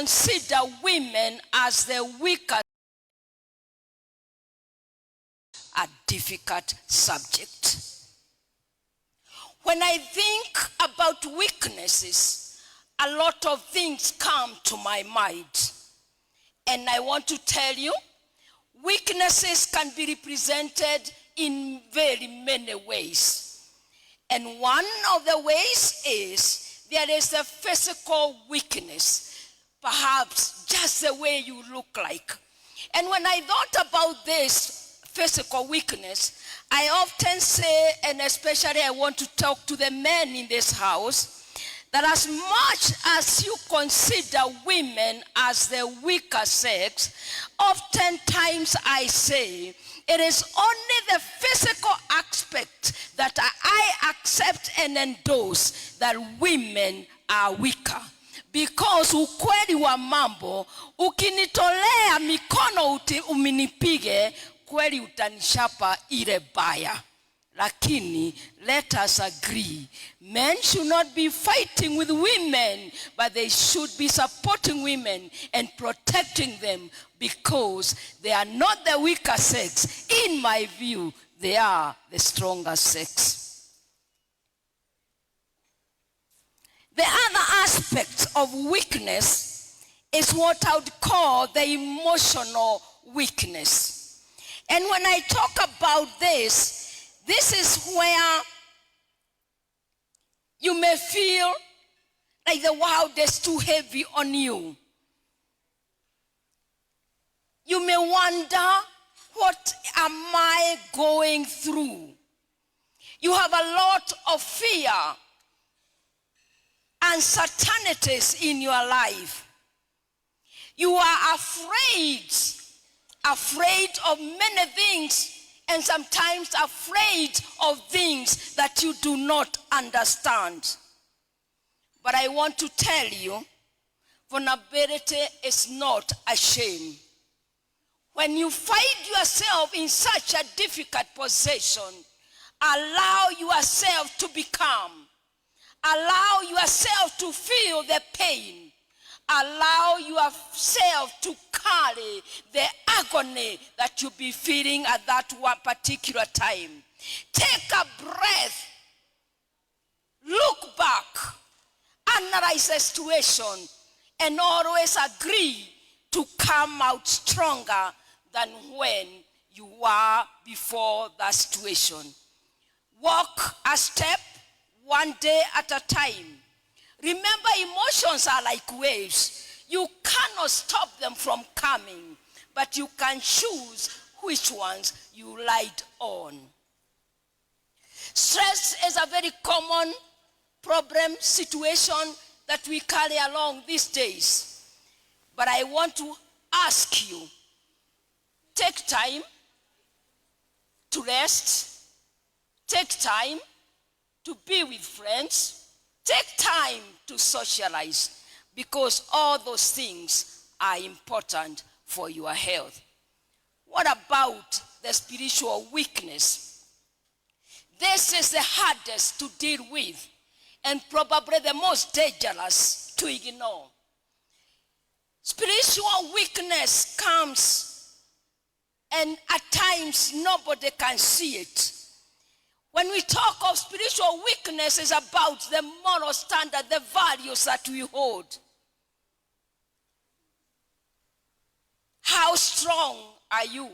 consider women as the weaker, a difficult subject. When I think about weaknesses, a lot of things come to my mind. And I want to tell you, weaknesses can be represented in very many ways. And one of the ways is there is a physical weakness, perhaps just the way you look like. And when I thought about this physical weakness, I often say, and especially I want to talk to the men in this house, that as much as you consider women as the weaker sex, oftentimes I say, it is only the physical aspect that I accept and endorse that women are weaker. Because ukweli wa mambo, ukinitolea mikono uminipige, kweli utanishapa ile baya. Lakini, let us agree, men should not be fighting with women, but they should be supporting women and protecting them because they are not the weaker sex. In my view, they are the stronger sex. The other aspect of weakness is what I would call the emotional weakness. And when I talk about this is where you may feel like the world is too heavy on you. You may wonder, what am I going through? You have a lot of fear, uncertainties in your life. You are afraid of many things, and sometimes afraid of things that you do not understand. But I want to tell you, vulnerability is not a shame. When you find yourself in such a difficult position, allow yourself to be calm. Allow yourself to feel the pain. Allow yourself to carry the agony that you'll be feeling at that one particular time. Take a breath. Look back. Analyze the situation. And always agree to come out stronger than when you were before that situation. Walk a step one day at a time. Remember, emotions are like waves. You cannot stop them from coming, but you can choose which ones you ride on. Stress is a very common problem, situation that we carry along these days. But I want to ask you, take time to rest, take time to be with friends, take time to socialize, because all those things are important for your health. What about the spiritual weakness? This is the hardest to deal with and probably the most dangerous to ignore. Spiritual weakness comes, and at times nobody can see it. When we talk of spiritual weakness, it's about the moral standard, the values that we hold. How strong are you?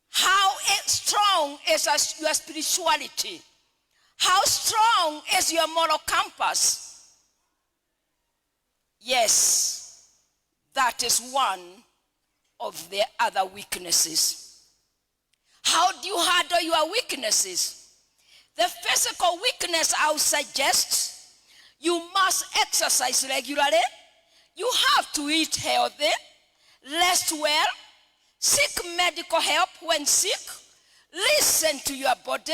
How strong is your spirituality? How strong is your moral compass? Yes, that is one of the other weaknesses. How do you handle your weaknesses? The physical weakness, I would suggest, you must exercise regularly. You have to eat healthy, rest well, seek medical help when sick, listen to your body.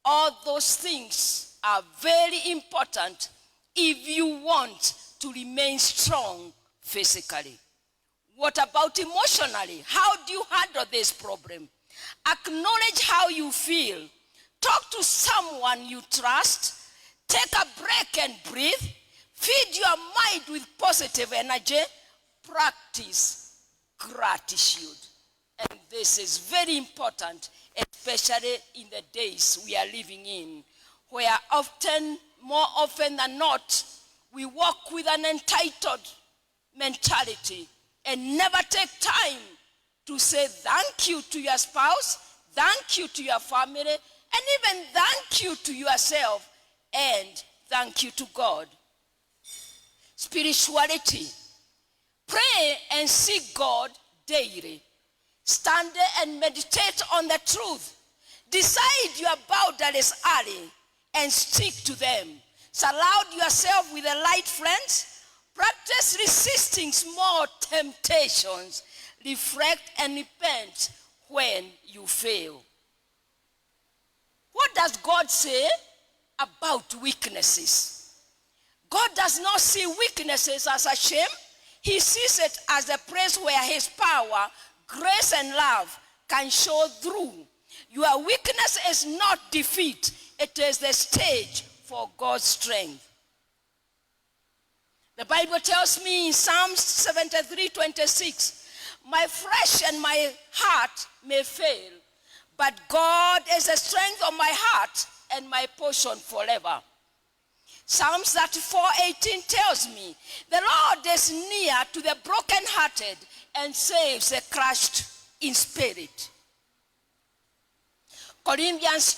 All those things are very important if you want to remain strong physically. What about emotionally? How do you handle this problem? Acknowledge how you feel. Talk to someone you trust. Take a break and breathe. Feed your mind with positive energy. Practice gratitude. And this is very important, especially in the days we are living in, where more often than not, we walk with an entitled mentality and never take time to say thank you to your spouse, thank you to your family, and even thank you to yourself, and thank you to God. Spirituality. Pray and seek God daily. Stand and meditate on the truth. Decide your boundaries early and stick to them. Surround yourself with the right friends. Practice resisting small temptations. Reflect and repent when you fail. What does God say about weaknesses? God does not see weaknesses as a shame. He sees it as a place where his power, grace, and love can show through. Your weakness is not defeat. It is the stage for God's strength. The Bible tells me in Psalms 73:26, my flesh and my heart may fail, but God is the strength of my heart and my portion forever. Psalms 34:18 tells me, the Lord is near to the brokenhearted and saves the crushed in spirit. Corinthians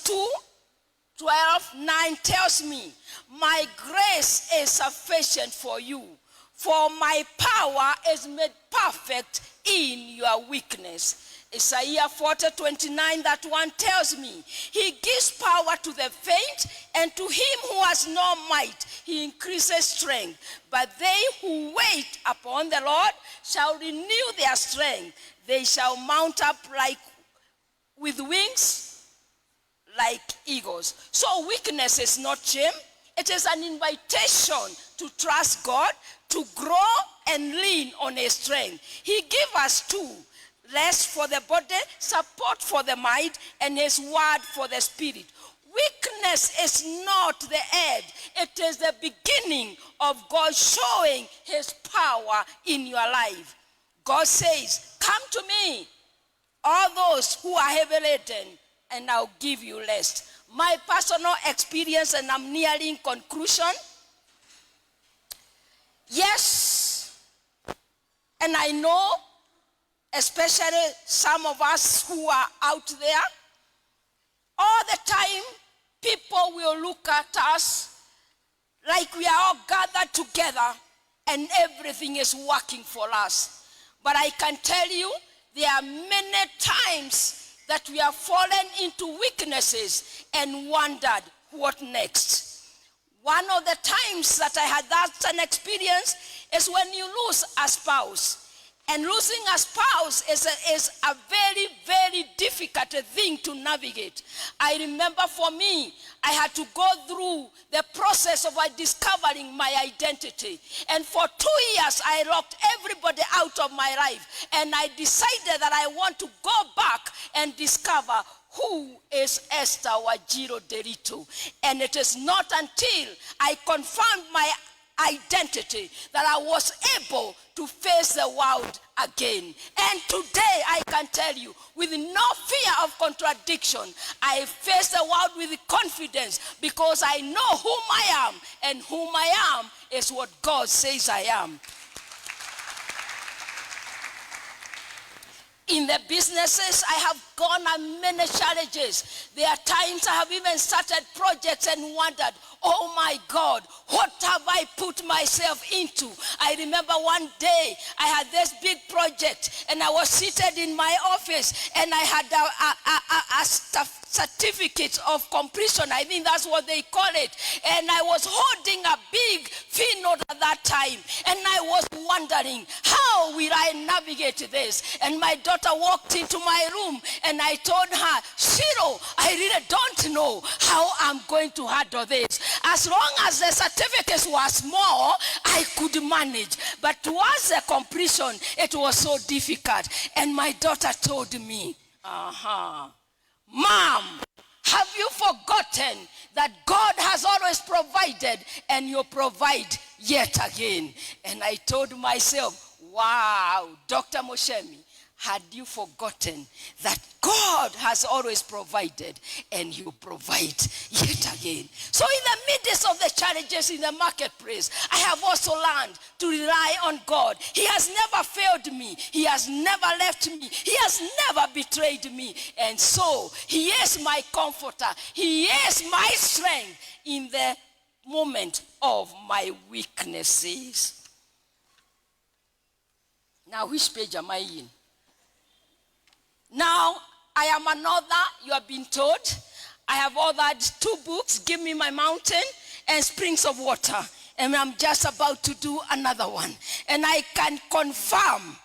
2:12-9 tells me, my grace is sufficient for you, for my power is made perfect in your weakness. Isaiah 40:29 tells me, he gives power to the faint, and to him who has no might, he increases strength. But they who wait upon the Lord shall renew their strength. They shall mount up with wings like eagles. So weakness is not shame. It is an invitation to trust God, to grow and lean on his strength. He gives us two: rest for the body, support for the mind, and his word for the spirit. Weakness is not the end. It is the beginning of God showing his power in your life. God says, come to me, all those who are heavy laden, and I'll give you rest. My personal experience, and I'm nearing conclusion. Yes, and I know, especially some of us who are out there, all the time people will look at us like we are all gathered together and everything is working for us. But I can tell you, there are many times that we have fallen into weaknesses and wondered what next. One of the times that I had that an experience is when you lose a spouse. And losing a spouse is a very, very difficult thing to navigate. I remember for me, I had to go through the process of discovering my identity. And for 2 years, I locked everybody out of my life. And I decided that I want to go back and discover who is Esther Wajiro Uritu. And it is not until I confirmed my identity that I was able to face the world again. And today I can tell you, with no fear of contradiction, I face the world with confidence, because I know whom I am, and whom I am is what God says I am. In the businesses, I have gone on many challenges. There are times I have even started projects and wondered, oh my God, what have I put myself into? I remember one day I had this big project and I was seated in my office and I had a certificate of completion. I think that's what they call it. And I was holding a big fee note at that time. And I was wondering, how will I navigate this? And my daughter walked into my room and I told her, Shiro, I really don't know how I'm going to handle this. As long as the certificates were small, I could manage. But towards the completion, it was so difficult. And my daughter told me, Mom, have you forgotten that God has always provided and you provide yet again. And I told myself, wow, Dr. Moshemi, had you forgotten that God has always provided and He will provide yet again? So in the midst of the challenges in the marketplace, I have also learned to rely on God. He has never failed me. He has never left me. He has never betrayed me. And so He is my comforter. He is my strength in the moment of my weaknesses. Now, which page am I in? Now, I am an author, you have been told. I have authored 2 books, Give Me My Mountain and Springs of Water. And I'm just about to do another one. And I can confirm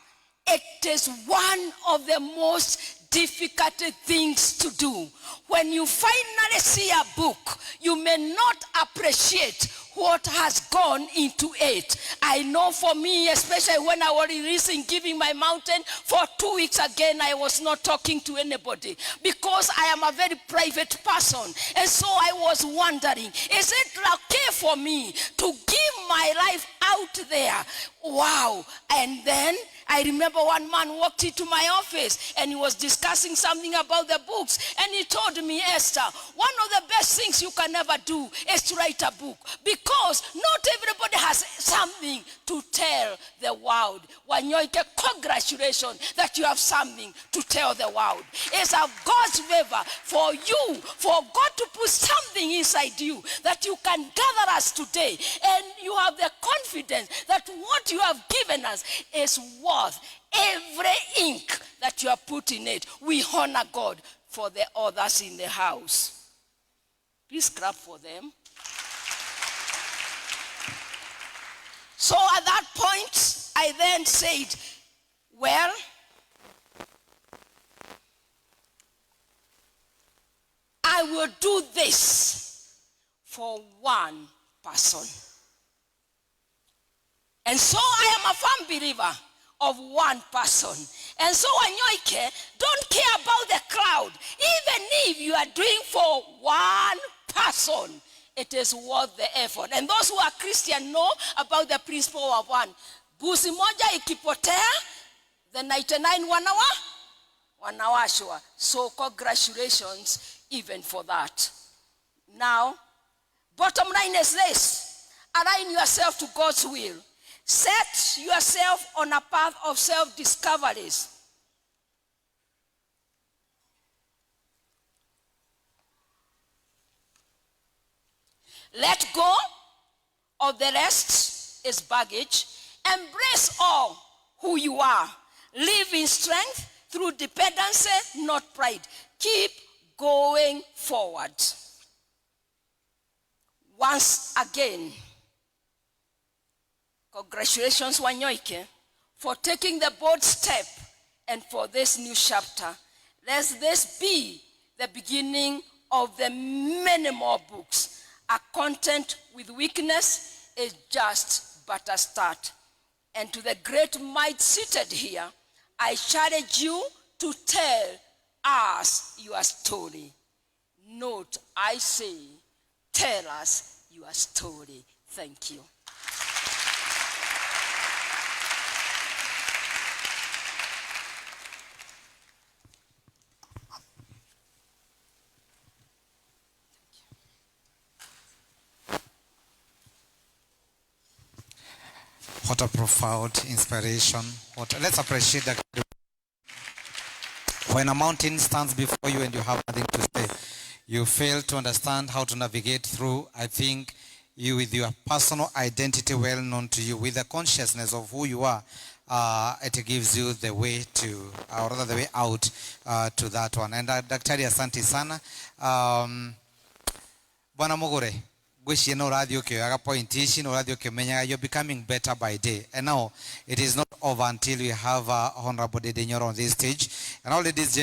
it is one of the most difficult things to do. When you finally see a book, you may not appreciate what has gone into it. I know for me, especially when I was releasing Giving My Mountain, for 2 weeks again, I was not talking to anybody because I am a very private person. And so I was wondering, is it okay for me to give my life out there? Wow. And then I remember one man walked into my office and he was discussing something about the books. And he told me, Esther, one of the best things you can ever do is to write a book, because not everybody has something to tell the world. Wanyoike, congratulations that you have something to tell the world. It's a God's favor for you, for God to put something inside you that you can gather us today. And you have the confidence that what you have given us is worth every ink that you have put in it. We honor God for the others in the house. Please clap for them. So at that point, I then said, well, I will do this for one person. And so I am a firm believer of one person. And so Anyoike, don't care about the crowd. Even if you are doing for one person, it is worth the effort. And those who are Christian know about the principle of one. Buzi moja ikipotea, the 99 wanawashwa. So congratulations even for that. Now, bottom line is this. Align yourself to God's will. Set yourself on a path of self-discoveries. Let go of the rest is baggage. Embrace all who you are. Live in strength through dependency, not pride. Keep going forward. Once again, congratulations, Wanyoike, for taking the bold step and for this new chapter. Let this be the beginning of the many more books. A content with weakness is just but a start. And to the great might seated here, I challenge you to tell us your story. Note, I say, tell us your story. Thank you. What a profound inspiration. Let's appreciate that. When a mountain stands before you and you have nothing to say, you fail to understand how to navigate through. I think you, with your personal identity well known to you, with the consciousness of who you are, it gives you the way to, or rather the way out to that one. And Daktari, asante sana. Bwana Mogore. You're becoming better by day. And now, it is not over until we have Honorable Dedenyoro on this stage. And all ladies